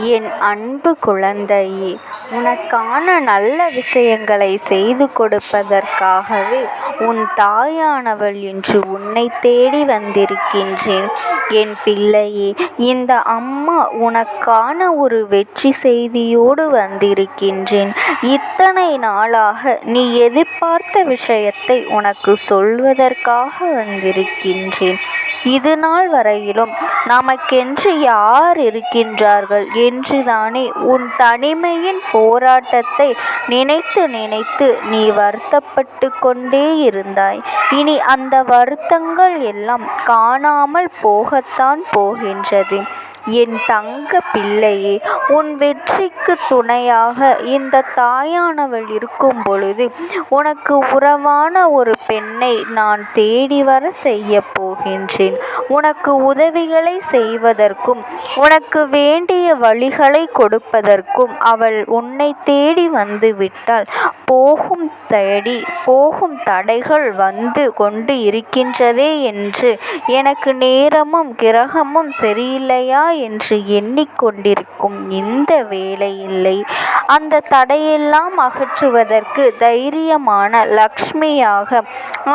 என் அன்பு குழந்தையே, உனக்கான நல்ல விஷயங்களை செய்து கொடுப்பதற்காகவே உன் தாயானவள் இன்று உன்னை தேடி வந்திருக்கின்றேன். என் பிள்ளையே, இந்த அம்மா உனக்கான ஒரு வெற்றி செய்தியோடு வந்திருக்கின்றேன். இத்தனை நாளாக நீ எதிர்பார்த்த விஷயத்தை உனக்கு சொல்வதற்காக வந்திருக்கின்றேன். இது நாள் வரையிலும் நமக்கென்று யார் இருக்கின்றார்கள் என்றுதானே உன் தனிமையின் போராட்டத்தை நினைத்து நினைத்து நீ வருத்தப்பட்டு கொண்டே இருந்தாய். இனி அந்த வருத்தங்கள் எல்லாம் காணாமல் போகத்தான் போகின்றது. என் தங்க பிள்ளையே, உன் வெற்றிக்கு துணையாக இந்த தாயானவள் இருக்கும் பொழுது உனக்கு உறவான ஒரு பெண்ணை நான் தேடி வர செய்ய போகின்றேன். உனக்கு உதவிகளை செய்வதற்கும் உனக்கு வேண்டிய வழிகளை கொடுப்பதற்கும் அவள் உன்னை தேடி வந்து விட்டால் போகும் தடைகள் வந்து கொண்டு இருக்கின்றதே என்று எனக்கு நேரமும் கிரகமும் சரியில்லையா என்று எண்ணிக்கொண்டிருக்கும் இந்த வேளையில்லை. அந்த தடையெல்லாம் அகற்றுவதற்கு தைரியமான லக்ஷ்மியாக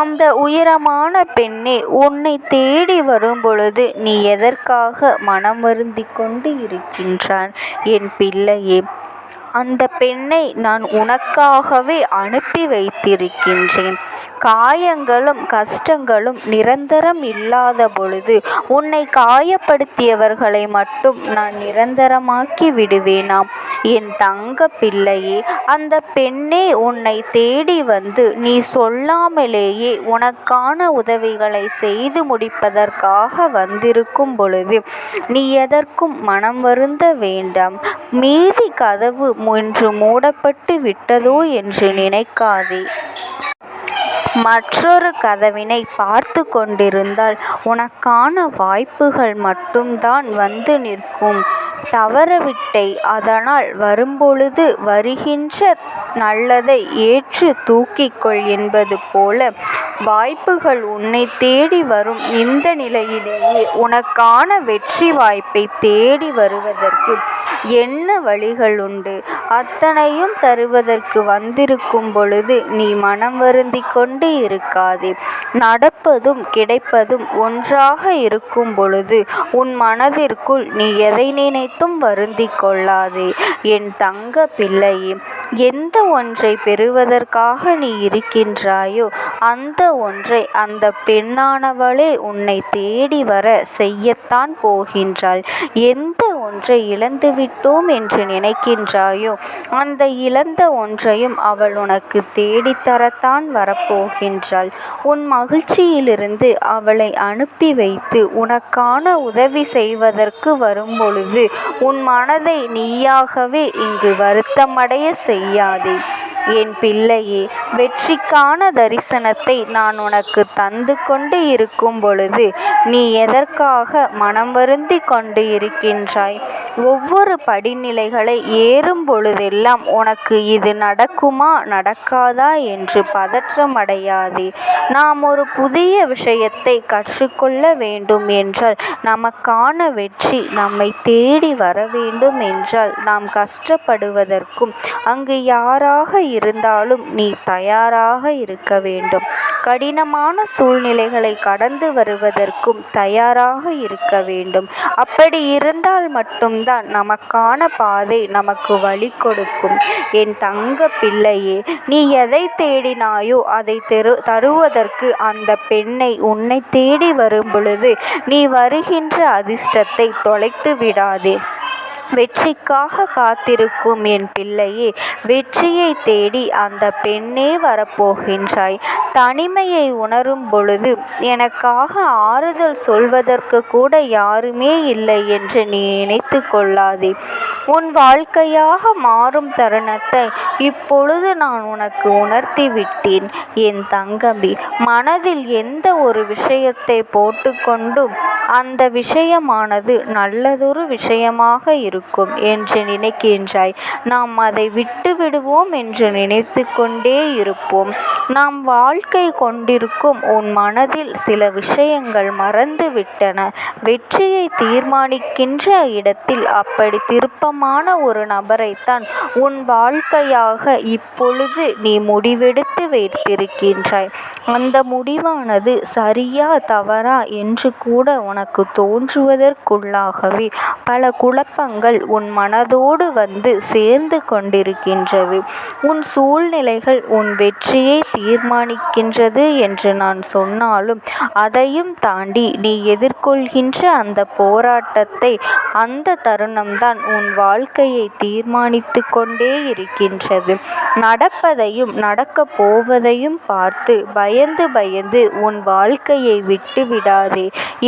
அந்த உயரமான பெண்ணே உன்னை தேடி வரும் பொழுது நீ எதற்காக மனம் வருந்தி கொண்டு இருக்கின்றான் என் பிள்ளையே? அந்த பெண்ணை நான் உனக்காகவே அனுப்பி வைத்திருக்கின்றேன். காயங்களும் கஷ்டங்களும் நிரந்தரம் இல்லாத பொழுது உன்னை காயப்படுத்தியவர்களை மட்டும் நான் நிரந்தரமாக்கி விடுவேனாம் என் தங்க பிள்ளையே? அந்த பெண்ணே உன்னை தேடி வந்து நீ சொல்லாமலேயே உனக்கான உதவிகளை செய்து முடிப்பதற்காக வந்திருக்கும் பொழுது நீ எதற்கும் மனம் வருந்த வேண்டாம். மீதி கதவு இன்று மூடப்பட்டு விட்டதோ என்று நினைக்காதே. மற்றொரு கதவினை பார்த்து கொண்டிருந்தால் உனக்கான வாய்ப்புகள் மட்டும்தான் வந்து நிற்கும். தவறவிட்டை. அதனால் வரும்பொழுது வருகின்ற நல்லதை ஏற்று தூக்கிக்கொள் என்பது போல வாய்ப்புகள் உன்னை தேடி வரும். இந்த நிலையிலேயே உனக்கான வெற்றி வாய்ப்பை தேடி வருவதற்கு என்ன வழிகள் உண்டு? அத்தனையும் தருவதற்கு வந்திருக்கும் பொழுது நீ மனம் வருந்தி கொண்டு இருக்காதே. நடப்பதும் கிடைப்பதும் ஒன்றாக இருக்கும் பொழுது உன் மனதிற்குள் நீ எதை நினைத்தும் வருந்தி கொள்ளாதே என் தங்க பிள்ளையே. எந்த ஒன்றை பெறுவதற்காக நீ இருக்கின்றாயோ அந்த ஒன்றை அந்த பெண்ணானவளே உன்னை தேடி வர செய்யத்தான் போகின்றாள். எந்த ஒன்றை இழந்துவிட்டோம் என்று நினைக்கின்றாயோ அந்த இழந்த ஒன்றையும் அவள் உனக்கு தேடித்தரத்தான் வரப்போகின்றாள். உன் மகிழ்ச்சியிலிருந்து அவளை அனுப்பி வைத்து உனக்கான உதவி செய்வதற்கு வரும்பொழுது உன் மனதை நீயாகவே இங்கு வருத்தமடைய செய்யாதே என் பிள்ளையே. வெற்றிக்கான தரிசனத்தை நான் உனக்கு தந்து கொண்டு இருக்கும் பொழுது நீ எதற்காக மனம் வருந்தி கொண்டு இருக்கின்றாய்? ஒவ்வொரு படிநிலைகளை ஏறும் பொழுதெல்லாம் உனக்கு இது நடக்குமா நடக்காதா என்று பதற்றமடையாதே. நாம் ஒரு புதிய விஷயத்தை கற்றுக்கொள்ள வேண்டும் என்றால், நமக்கான வெற்றி நம்மை தேடி வர வேண்டும் என்றால் நாம் கஷ்டப்படுவதற்கும் அங்கு யாராக இருந்தாலும் நீ தயாராக இருக்க வேண்டும். கடினமான சூழ்நிலைகளை கடந்து வருவதற்கும் தயாராக இருக்க வேண்டும். அப்படி இருந்தால் மட்டும்தான் நமக்கான பாதை நமக்கு வழி கொடுக்கும் என் தங்க பிள்ளையே. நீ எதை தேடினாயோ அதை தருவதற்கு அந்த பெண்ணை உன்னை தேடி வரும் பொழுது நீ வருகின்ற அதிர்ஷ்டத்தை தொலைத்து விடாதே. வெற்றிக்காக காத்திருக்கும் என் பிள்ளையே, வெற்றியை தேடி அந்த பெண்ணே வரப்போகின்றாய். தனிமையை உணரும் பொழுது எனக்காக ஆறுதல் சொல்வதற்கு கூட யாருமே இல்லை என்று நீ நினைத்து கொள்ளாதே. உன் வாழ்க்கையாக மாறும் தருணத்தை இப்பொழுது நான் உனக்கு உணர்த்தி விட்டேன் என் தங்கமே. மனதில் எந்த ஒரு விஷயத்தை போட்டுக்கொண்டும் அந்த விஷயமானது நல்லதொரு விஷயமாக இருக்கும் என்று நினைக்கின்றாய். நாம் அதை விட்டு விடுவோம் என்று நினைத்து கொண்டே இருப்போம். நாம் வாழ்க்கை வாழ்க்கை கொண்டிருக்கும் உன் மனதில் சில விஷயங்கள் மறந்துவிட்டன. வெற்றியை தீர்மானிக்கின்ற இடத்தில் அப்படி திருப்பமான ஒரு நபரைத்தான் உன் வாழ்க்கையாக இப்பொழுது நீ முடிவெடுத்து வைத்திருக்கின்றாய். அந்த முடிவானது சரியா தவறா என்று கூட உனக்கு தோன்றுவதற்குள்ளாகவே பல குழப்பங்கள் உன் மனதோடு வந்து சேர்ந்து கொண்டிருக்கின்றது. உன் சூழ்நிலைகள் உன் வெற்றியை தீர்மானிக்கின்றது என்று நான் சொன்னாலும் அதையும் தாண்டி நீ எதிர்கொள்கின்ற அந்த போராட்டத்தை, அந்த தருணம்தான் உன் வாழ்க்கையை தீர்மானித்து கொண்டே இருக்கின்றது. நடப்பதையும் நடக்கப் போவதையும் பார்த்து பயந்து பயந்து உன் வாழ்க்கையை விட்டு விடாதே.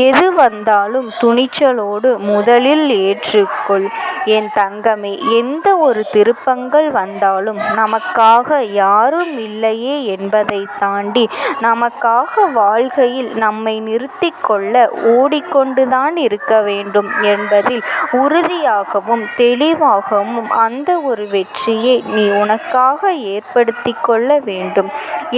எது வந்தாலும் துணிச்சலோடு முதலில் ஏற்றுக்கொள் என் தங்கமே. எந்த ஒரு திருப்பங்கள் வந்தாலும் நமக்காக யாரும் இல்லையே என்பதை தாண்டி நமக்காக வாழ்க்கையில் நம்மை நிறுத்தி கொள்ள ஓடிக்கொண்டுதான் இருக்க வேண்டும் என்பதில் உறுதியாகவும் தெளிவாகவும் அந்த ஒரு வெற்றியை நீ உனக்காக ஏற்படுத்தி கொள்ள வேண்டும்.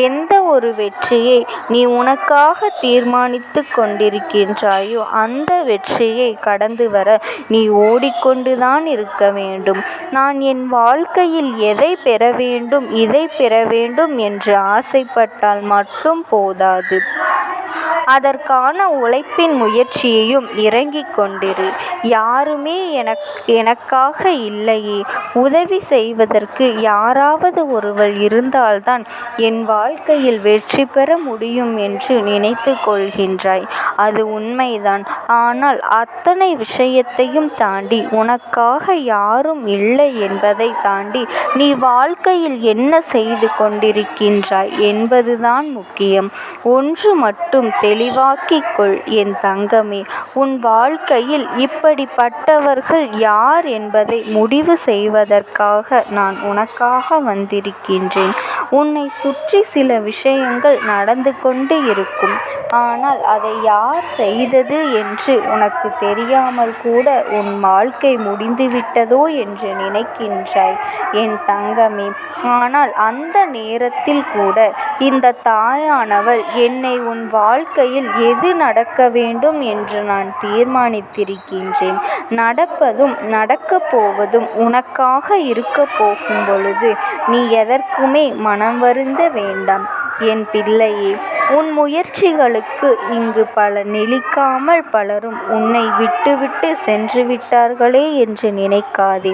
எந்த ஒரு வெற்றியை நீ உனக்காக தீர்மானித்து கொண்டிருக்கின்றாயோ அந்த வெற்றியை கடந்து வர நீ ஓடிக்கொண்டுதான் இருக்க வேண்டும். நான் என் வாழ்க்கையில் எதை பெற வேண்டும், இதை பெற வேண்டும் என்று ஆசைப்பட்டால் மட்டும் போதாது. அதற்கான உழைப்பின் முயற்சியையும் இறங்கிக் கொண்டிரு. யாருமே எனக்காக இல்லையே, உதவி செய்வதற்கு யாராவது ஒருவர் இருந்தால்தான் என் வாழ்க்கையில் வெற்றி பெற முடியும் என்று நினைத்து கொள்கின்றாய். அது உண்மைதான். ஆனால் அத்தனை விஷயத்தையும் தாண்டி உனக்காக யாரும் இல்லை என்பதை தாண்டி நீ வாழ்க்கையில் என்ன செய்து கொண்டிருக்கின்றாய் என்பதுதான் முக்கியம். ஒன்று மட்டும் தெளிவாக்கிக் கொள் என் தங்கமே. உன் வாழ்க்கையில் இப்படிப்பட்டவர்கள் யார் என்பதை முடிவு செய்வதற்காக நான் உனக்காக வந்திருக்கின்றேன். உன்னை சுற்றி சில விஷயங்கள் நடந்து கொண்டு இருக்கும். ஆனால் அதை யார் செய்தது என்று உனக்கு தெரியாமல் கூட உன் வாழ்க்கை முடிந்துவிட்டதோ என்று நினைக்கின்றாய் என் தங்கமே. ஆனால் அந்த நேரத்தில் கூட இந்த தாயானவள் என்னை உன் வாழ்க்கையில் எது நடக்க வேண்டும் என்று நான் தீர்மானித்திருக்கின்றேன். நடப்பதும் நடக்கப் போவதும் உனக்காக இருக்க போகும் பொழுது நீ எதற்குமே மனம் வருந்த வேண்டாம் என் பிள்ளையே. உன் முயற்சிகளுக்கு இங்கு நிலைக்காமல் பலரும் உன்னை விட்டுவிட்டு சென்று விட்டார்களே என்று நினைக்காதே.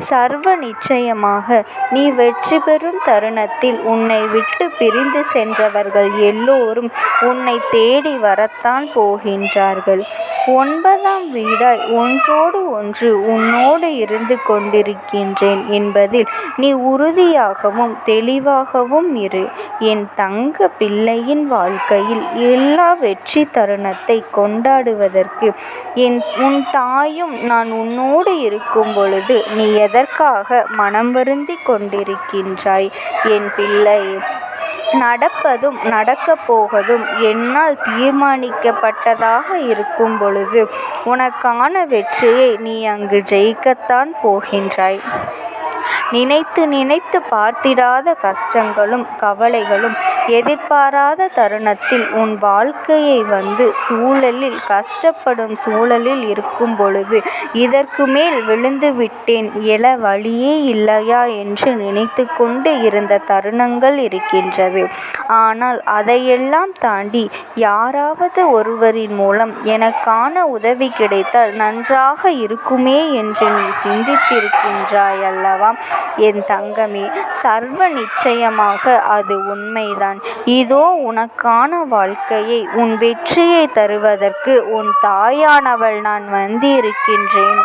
சர்வ நிச்சயமாக நீ வெற்றி பெறும் தருணத்தில் உன்னை விட்டு பிரிந்து சென்றவர்கள் எல்லோரும் உன்னை தேடி வரத்தான் போகின்றார்கள். 9ஆம் வீடாய் ஒன்றோடு ஒன்று உன்னோடு இருந்து கொண்டிருக்கின்றேன் என்பதில் நீ உறுதியாகவும் தெளிவாகவும் இரு. என் தங்க பிள்ளையின் வாழ்க்கையில் எல்லா வெற்றி தருணத்தை கொண்டாடுவதற்கு உன் தாயும் நான் உன்னோடு இருக்கும் பொழுது நீ எதற்காக மனம் வருந்தி கொண்டிருக்கின்றாய் என் பிள்ளையே? நடப்பதும் நடக்கப் போவதும் என்னால் தீர்மானிக்கப்பட்டதாக இருக்கும் பொழுது உனக்கான வெற்றியை நீ அங்கு ஜெயிக்கத்தான் போகின்றாய். நினைத்து நினைத்து பார்த்திடாத கஷ்டங்களும் கவலைகளும் எதிர்பாராத தருணத்தில் உன் வாழ்க்கையை வந்து கஷ்டப்படும் சூழலில் இருக்கும் பொழுது இதற்கு மேல் விழுந்து விட்டேன், எழ வழியே இல்லையா என்று நினைத்து கொண்டு இருந்த தருணங்கள் இருக்கின்றது. ஆனால் அதையெல்லாம் தாண்டி யாராவது ஒருவரின் மூலம் எனக்கான உதவி கிடைத்தால் நன்றாக இருக்குமே என்று நீ சிந்தித்திருக்கின்றாய் அல்லவா என் தங்கமே? சர்வ நிச்சயமாக அது உண்மைதான். இதோ உனக்கான வாழ்க்கையை, உன் வெற்றியை தருவதற்கு உன் தாயானவள் நான் வந்திருக்கின்றேன்.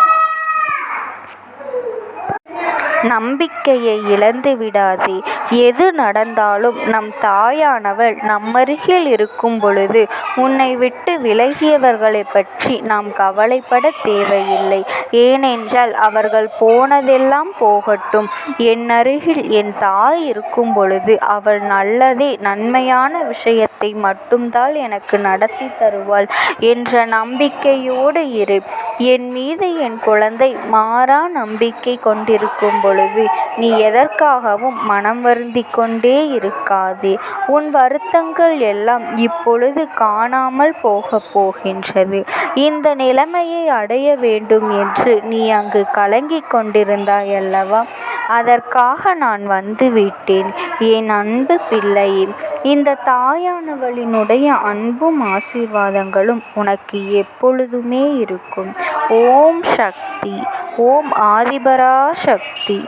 நம்பிக்கையை இழந்து விடாதே. எது நடந்தாலும் நம் தாயானவள் நம்மருகில் இருக்கும் பொழுது உன்னை விட்டு விலகியவர்களை பற்றி நாம் கவலைப்பட தேவையில்லை. ஏனென்றால் அவர்கள் போனதெல்லாம் போகட்டும், என் அருகில் என் தாய் இருக்கும் பொழுது அவள் நன்மையான விஷயத்தை மட்டும்தான் எனக்கு நடத்தி தருவாள் என்ற நம்பிக்கையோடு இரு. என் மீது என் குழந்தை மாறா நம்பிக்கை கொண்டிருக்கும் பொழுது நீ எதற்காகவும் மனம் வருந்திக் கொண்டே இருக்காதே. உன் வருத்தங்கள் எல்லாம் இப்பொழுது காணாமல் போகப் போகின்றது. இந்த நிலைமையை அடைய வேண்டும் என்று நீ அங்கு கலங்கிக் கொண்டிருந்தாய் அல்லவா? அதற்காக நான் வந்துவிட்டேன் என் அன்பு பிள்ளையே. இந்த தாயானவளினுடைய அன்பும் ஆசீர்வாதங்களும் உனக்கு எப்பொழுதுமே இருக்கும். ஓம் சக்தி. ஓம் ஆதிபரா சக்தி.